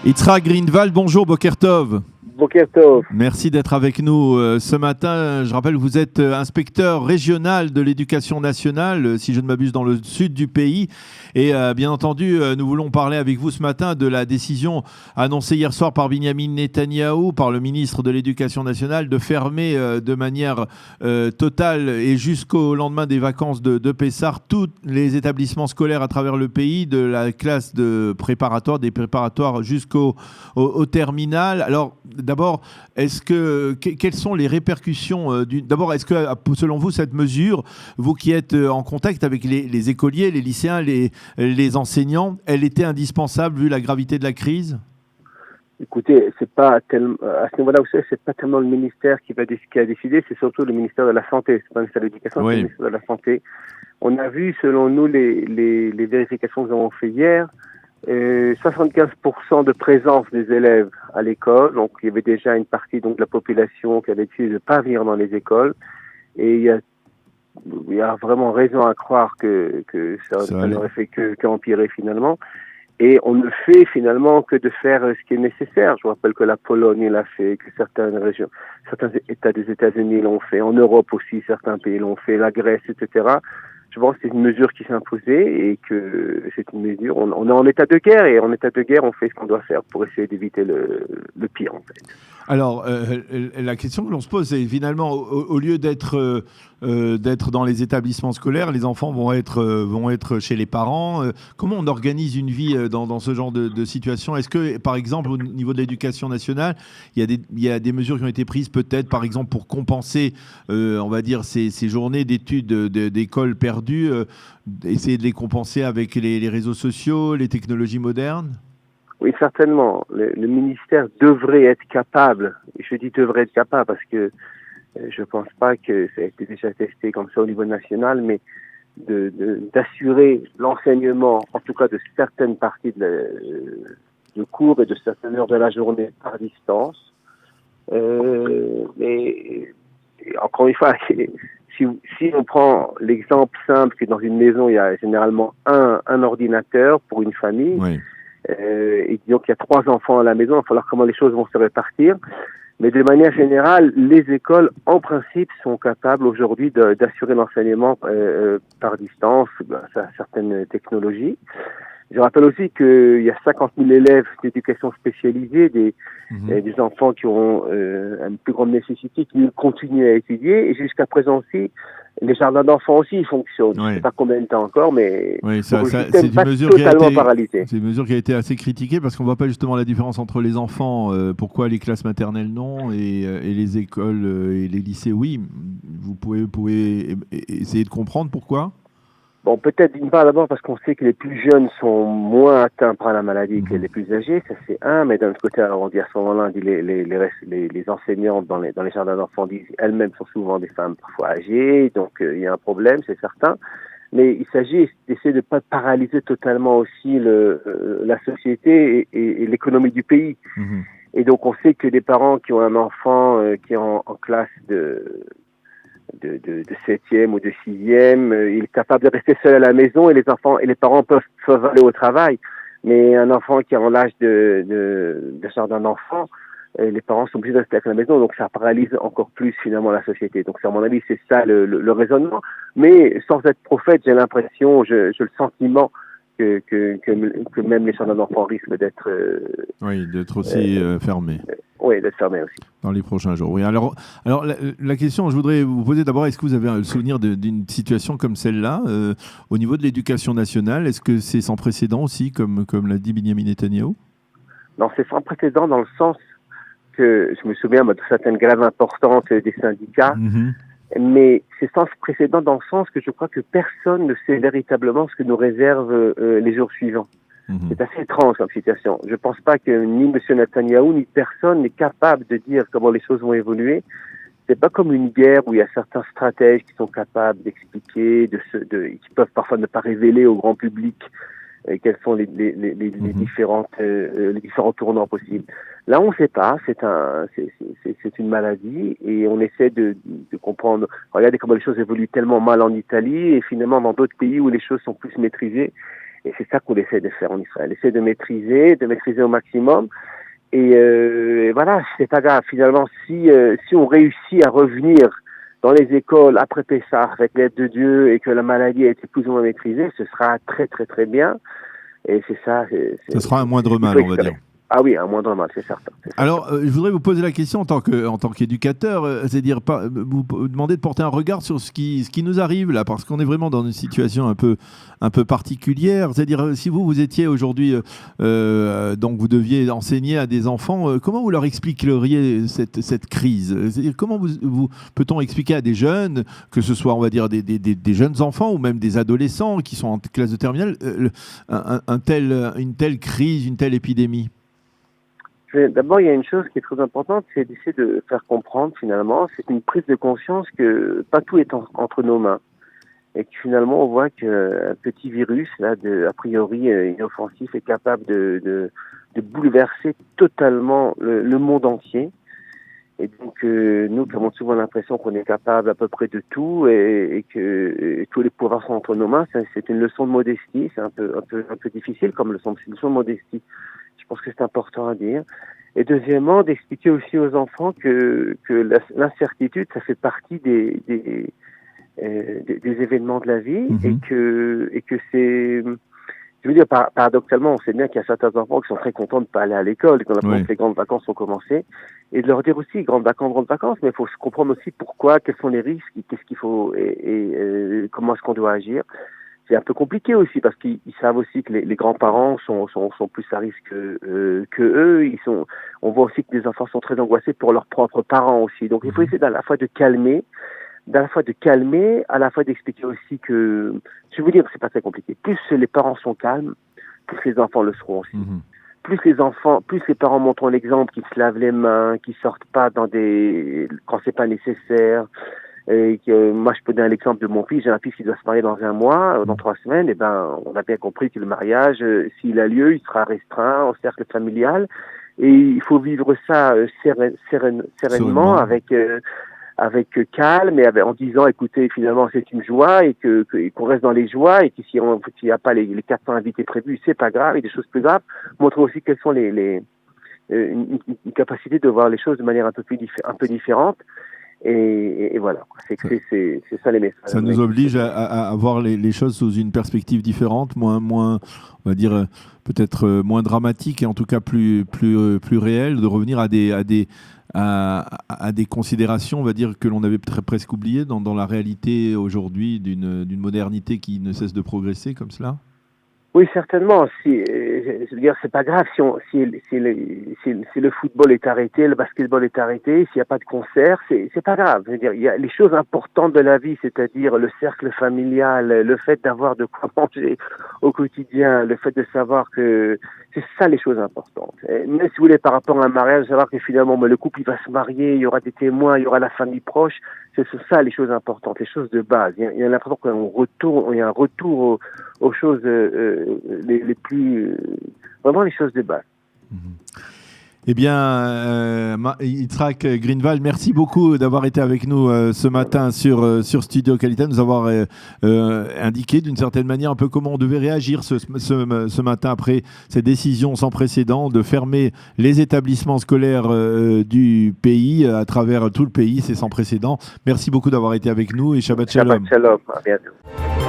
Itzra Greenwald, bonjour Boker Tov. Boker Tov. Merci d'être avec nous ce matin. Je rappelle que vous êtes inspecteur régional de l'éducation nationale, si je ne m'abuse, dans le sud du pays. Et bien entendu, nous voulons parler avec vous ce matin de la décision annoncée hier soir par Binyamin Netanyahou, par le ministre de l'Éducation nationale, de fermer de manière totale et jusqu'au lendemain des vacances de Pessah tous les établissements scolaires à travers le pays, de la classe de préparatoire, des préparatoires jusqu'au terminal. Alors, d'abord, quelles sont les répercussions d'abord, est-ce que, selon vous, cette mesure, vous qui êtes en contact avec les écoliers, les lycéens, les enseignants, elle était indispensable vu la gravité de la crise? Écoutez, c'est pas tellement, à ce niveau-là, vous savez, c'est pas tellement le ministère qui a décidé, c'est surtout le ministère de la Santé. C'est pas le ministère de l'Éducation, Oui. c'est le ministère de la Santé. On a vu, selon nous, les vérifications que nous avons fait hier, 75% de présence des élèves à l'école. Donc, il y avait déjà une partie donc de la population qui avait décidé de ne pas venir dans les écoles. Et il y a vraiment raison à croire que ça n'aurait fait qu'empirer finalement. Et on ne fait finalement que de faire ce qui est nécessaire. Je vous rappelle que la Pologne l'a fait, que certaines régions, certains États des États-Unis l'ont fait, en Europe aussi, certains pays l'ont fait, la Grèce, etc. Je pense que c'est une mesure qui s'est imposée et que c'est une mesure. On est en état de guerre et en état de guerre, on fait ce qu'on doit faire pour essayer d'éviter le pire, en fait. Alors, la question que l'on se pose, c'est finalement, au lieu d'être dans les établissements scolaires, les enfants vont être chez les parents. Comment on organise une vie dans ce genre de situation? Est-ce que, par exemple, au niveau de l'éducation nationale, il y a des mesures qui ont été prises peut-être, par exemple, pour compenser, on va dire, ces journées d'études d'école perdues, essayer de les compenser avec les réseaux sociaux, les technologies modernes? Oui, certainement. Le ministère devrait être capable, et je dis devrait être capable parce que je pense pas que ça a été déjà testé comme ça au niveau national, mais d'assurer l'enseignement, en tout cas de certaines parties de cours et de certaines heures de la journée par distance. Mais encore une fois, si on prend l'exemple simple que dans une maison, il y a généralement un ordinateur pour une famille, Oui. Et disons qu'il y a 3 enfants à la maison, il va falloir comment les choses vont se répartir. Mais de manière générale, les écoles, en principe, sont capables aujourd'hui d'assurer l'enseignement par distance grâce à certaines technologies. Je rappelle aussi qu'il y a 50 000 élèves d'éducation spécialisée, des enfants qui ont une plus grande nécessité, qui continuent à étudier. Et jusqu'à présent aussi, les jardins d'enfants aussi ils fonctionnent. Je ne sais pas combien de temps encore, mais oui, le système n'est pas totalement paralysé. C'est une mesure qui a été assez critiquée parce qu'on ne voit pas justement la différence entre les enfants. Pourquoi les classes maternelles non et les écoles et les lycées oui. Vous pouvez essayer de comprendre pourquoi? Bon, peut-être d'une part d'abord parce qu'on sait que les plus jeunes sont moins atteints par la maladie que les plus âgés, ça c'est un, mais d'un autre côté, alors on dit à ce moment-là, les enseignantes dans les jardins d'enfants disent elles-mêmes sont souvent des femmes parfois âgées, donc il y a un problème, c'est certain. Mais il s'agit d'essayer de ne pas paralyser totalement aussi la société et l'économie du pays. Et donc on sait que des parents qui ont un enfant qui est en classe de 7e ou de 6e, il est capable de rester seul à la maison et les parents peuvent aller au travail. Mais un enfant qui est en l'âge de jardin d'enfant, les parents sont obligés de rester à la maison, donc ça paralyse encore plus finalement la société. Donc à mon avis, c'est ça le raisonnement. Mais sans être prophète, j'ai l'impression, j'ai le sentiment que même les jardins d'enfants risquent d'être d'être aussi fermés. Oui, d'être fermés aussi. Dans les prochains jours. Oui. Alors la question, je voudrais vous poser d'abord, est-ce que vous avez le souvenir d'une situation comme celle-là au niveau de l'éducation nationale? Est-ce que c'est sans précédent aussi, comme l'a dit Binyamin Netanyahou? Non, c'est sans précédent dans le sens que je me souviens de certaines grèves importantes des syndicats, mais c'est sans précédent dans le sens que je crois que personne ne sait véritablement ce que nous réservent les jours suivants. C'est assez étrange comme situation. Je ne pense pas que ni M. Netanyahou ni personne n'est capable de dire comment les choses vont évoluer. C'est pas comme une guerre où il y a certains stratèges qui sont capables d'expliquer, qui peuvent parfois ne pas révéler au grand public quels sont les différents tournants possibles. Là, on ne sait pas. C'est une maladie et on essaie de comprendre. Regardez comment les choses évoluent tellement mal en Italie et finalement dans d'autres pays où les choses sont plus maîtrisées. Et c'est ça qu'on essaie de faire en Israël. On essaie de maîtriser au maximum. Et voilà, c'est pas grave. Finalement, si on réussit à revenir dans les écoles après Pessah avec l'aide de Dieu et que la maladie a été plus ou moins maîtrisée, ce sera très très très bien. Et c'est ça. Ce sera un moindre mal, on va dire. Ah oui, un moindre mal, c'est certain. Alors, je voudrais vous poser la question en tant qu'éducateur, c'est-à-dire vous demander de porter un regard sur ce qui nous arrive là, parce qu'on est vraiment dans une situation un peu particulière. C'est-à-dire, si vous étiez aujourd'hui, donc vous deviez enseigner à des enfants, comment vous leur expliqueriez cette crise? C'est-à-dire, comment peut-on expliquer à des jeunes, que ce soit, on va dire, des jeunes enfants ou même des adolescents qui sont en classe de terminale, une telle crise, une telle épidémie? D'abord, il y a une chose qui est très importante, c'est d'essayer de faire comprendre finalement, c'est une prise de conscience que pas tout est entre nos mains. Et que finalement, on voit qu'un petit virus, là, a priori inoffensif, est capable de bouleverser totalement le monde entier. Et donc, nous qui avons souvent l'impression qu'on est capable à peu près de tout et que tous les pouvoirs sont entre nos mains, c'est une leçon de modestie, c'est un peu difficile comme leçon de modestie. Je pense que c'est important à dire. Et deuxièmement, d'expliquer aussi aux enfants que l'incertitude, ça fait partie des événements de la vie et que c'est... Je veux dire, paradoxalement, on sait bien qu'il y a certains enfants qui sont très contents de ne pas aller à l'école quand les grandes vacances ont commencé. Et de leur dire aussi, grandes vacances, mais il faut comprendre aussi pourquoi, quels sont les risques, qu'est-ce qu'il faut et comment est-ce qu'on doit agir. C'est un peu compliqué aussi parce qu'ils savent aussi que les grands-parents sont plus à risque que eux. On voit aussi que les enfants sont très angoissés pour leurs propres parents aussi. Donc il faut essayer à la fois de calmer, à la fois d'expliquer aussi que, je veux dire que c'est pas très compliqué. Plus les parents sont calmes, plus les enfants le seront aussi. Plus les parents montrent l'exemple, qu'ils se lavent les mains, qu'ils sortent pas quand c'est pas nécessaire. Et moi, je peux donner l'exemple de mon fils. J'ai un fils qui doit se marier dans 1 mois, dans 3 semaines. Et on a bien compris que le mariage, s'il a lieu, il sera restreint au cercle familial. Et il faut vivre ça sereinement, avec calme et en disant, écoutez, finalement, c'est une joie et qu'on reste dans les joies et que s'il n'y a pas les 400 invités prévus, c'est pas grave. Et des choses plus graves. Montrer aussi quelles sont une capacité de voir les choses de manière un peu différente. Et voilà, c'est ça les messages. Ça nous oblige à voir les choses sous une perspective différente, moins on va dire peut-être moins dramatique et en tout cas plus réelle, de revenir à des considérations, on va dire, que l'on avait presque oubliées dans la réalité aujourd'hui d'une modernité qui ne cesse de progresser comme cela. Oui, certainement. Je veux dire, c'est pas grave si le football est arrêté, le basketball est arrêté, s'il n'y a pas de concert, c'est pas grave. Je veux dire, il y a les choses importantes de la vie, c'est-à-dire le cercle familial, le fait d'avoir de quoi manger au quotidien, le fait de savoir que c'est ça les choses importantes. Mais si vous voulez, par rapport à un mariage, savoir que finalement, le couple il va se marier, il y aura des témoins, il y aura la famille proche, c'est ça les choses importantes, les choses de base. Il y a l'impression qu'il y a un retour aux choses les plus... vraiment les choses de base. Eh bien, Yitzhak Greenwald, merci beaucoup d'avoir été avec nous ce matin sur Studio Kalita, nous avoir indiqué d'une certaine manière un peu comment on devait réagir ce matin après cette décision sans précédent de fermer les établissements scolaires du pays, à travers tout le pays, c'est sans précédent. Merci beaucoup d'avoir été avec nous et Shabbat Shalom. Shabbat Shalom, à bientôt.